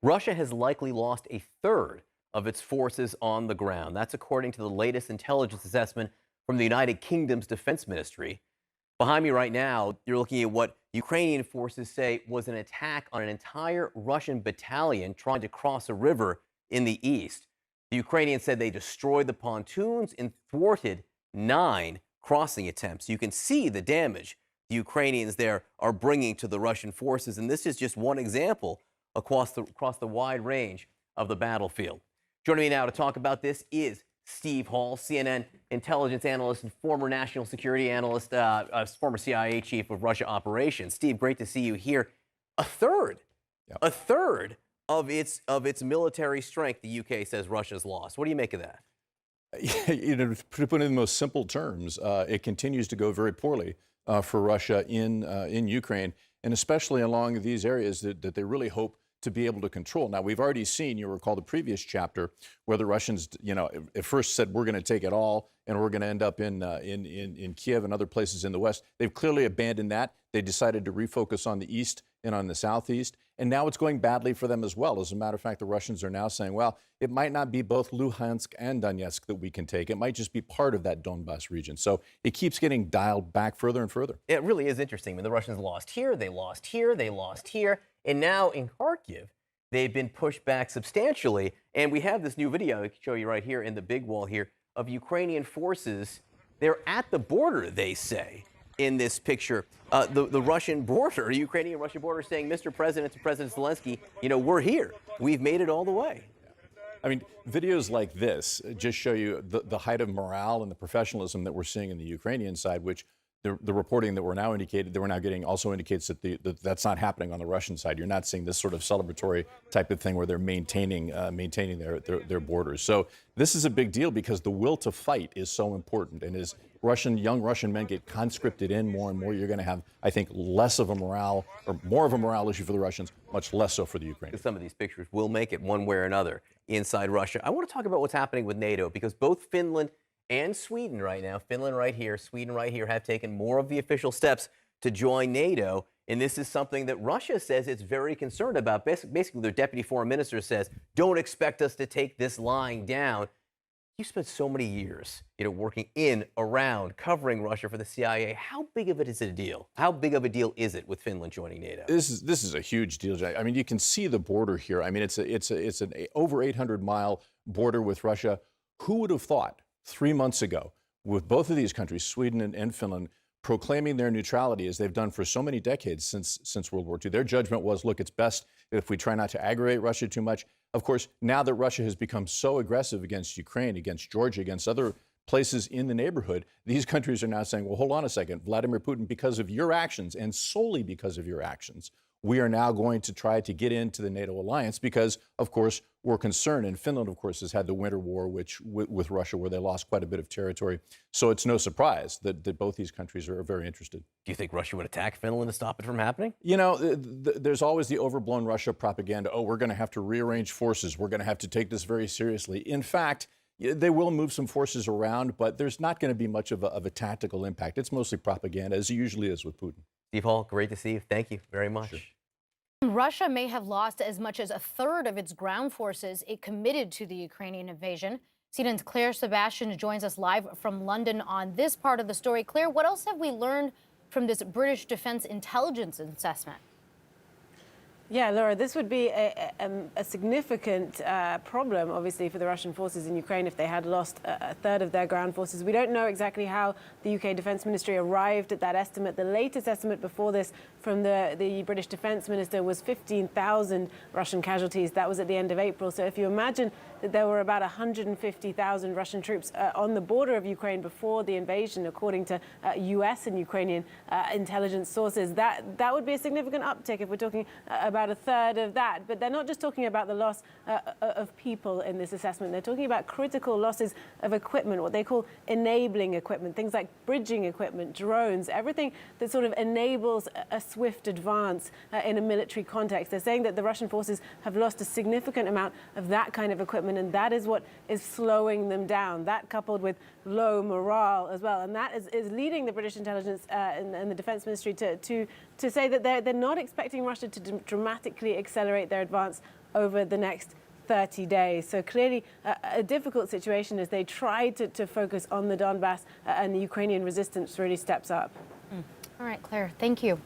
Russia has likely lost a third of its forces on the ground. That's according to the latest intelligence assessment from the United Kingdom's Defense Ministry. Behind me right now, you're looking at what Ukrainian forces say was an attack on an entire Russian battalion trying to cross a river in the east. The Ukrainians said they destroyed the pontoons and thwarted 9 crossing attempts. You can see the damage the Ukrainians there are bringing to the Russian forces, and this is just one example across the wide range of the battlefield. Joining me now to talk about this is Steve Hall, CNN intelligence analyst and former national security analyst, former CIA chief of Russia operations. Steve, great to see you here. A third of its military strength, the UK says Russia's lost. What do you make of that? To put it in the most simple terms, it continues to go very poorly for Russia in Ukraine, and especially along these areas that they really hope to be able to control. Now, we've already seen, you recall the previous chapter, where the Russians, at first said, we're going to take it all, and we're going to end up in Kiev and other places in the West. They've clearly abandoned that. They decided to refocus on the East and on the Southeast, and now it's going badly for them as well. As a matter of fact, the Russians are now saying, well, it might not be both Luhansk and Donetsk that we can take. It might just be part of that Donbas region. So it keeps getting dialed back further and further. It really is interesting. When the Russians lost here, they lost here, they lost here. And now in Kharkiv, they've been pushed back substantially. And we have this new video I can show you right here in the big wall here of Ukrainian forces. They're at the border, they say, in this picture. The Russian border, Ukrainian-Russian border, saying, Mr. President to President Zelensky, we're here. We've made it all the way. I mean, videos like this just show you the height of morale and the professionalism that we're seeing in the Ukrainian side, which the reporting that we're now getting also indicates that that's not happening on the Russian side. You're not seeing this sort of celebratory type of thing where they're maintaining their borders. So this is a big deal because the will to fight is so important. And as young Russian men get conscripted in more and more, you're going to have, I think, less of a morale or more of a morale issue for the Russians, much less so for the Ukrainians. Some of these pictures will make it one way or another inside Russia. I want to talk about what's happening with NATO because both Finland and Sweden right now, Finland right here, Sweden right here, have taken more of the official steps to join NATO. And this is something that Russia says it's very concerned about. Basically, their deputy foreign minister says, don't expect us to take this lying down. You spent so many years, working in, around, covering Russia for the CIA. How big of it is it a deal? How big of a deal is it with Finland joining NATO? This is a huge deal, Jack. I mean, you can see the border here. I mean, it's an over 800-mile border with Russia. Who would have thought 3 months ago, with both of these countries, Sweden and Finland, proclaiming their neutrality as they've done for so many decades since World War II. Their judgment was, look, it's best if we try not to aggravate Russia too much. Of course, now that Russia has become so aggressive against Ukraine, against Georgia, against other places in the neighborhood, these countries are now saying, well, hold on a second, Vladimir Putin, because of your actions and solely because of your actions, we are now going to try to get into the NATO alliance because, of course, we're concerned. And Finland, of course, has had the Winter War with Russia, where they lost quite a bit of territory. So it's no surprise that both these countries are very interested. Do you think Russia would attack Finland to stop it from happening? There's always the overblown Russia propaganda. Oh, we're going to have to rearrange forces. We're going to have to take this very seriously. In fact, they will move some forces around, but there's not going to be much of a tactical impact. It's mostly propaganda, as it usually is with Putin. Steve Hall, great to see you. Thank you very much. Sure. Russia may have lost as much as a third of its ground forces it committed to the Ukrainian invasion. CNN's Claire Sebastian joins us live from London on this part of the story. Claire, what else have we learned from this British Defense Intelligence assessment? Yeah, Laura, this would be a significant problem, obviously, for the Russian forces in Ukraine if they had lost a third of their ground forces. We don't know exactly how the UK Defence Ministry arrived at that estimate. The latest estimate before this from the British Defence Minister was 15,000 Russian casualties. That was at the end of April. So if you imagine that there were about 150,000 Russian troops on the border of Ukraine before the invasion, according to US and Ukrainian intelligence sources, that would be a significant uptick if we're talking about a third of that. But they're not just talking about the loss of people in this assessment. They're talking about critical losses of equipment, what they call enabling equipment, things like bridging equipment, drones, everything that sort of enables a swift advance in a military context. They're saying that the Russian forces have lost a significant amount of that kind of equipment, and that is what is slowing them down. That coupled with low morale as well. And that is leading the British intelligence and the Defence Ministry to say that they're not expecting Russia to dramatically accelerate their advance over the next 30 days. So clearly a difficult situation as they try to focus on the Donbas, and the Ukrainian resistance really steps up. All right, Claire, thank you.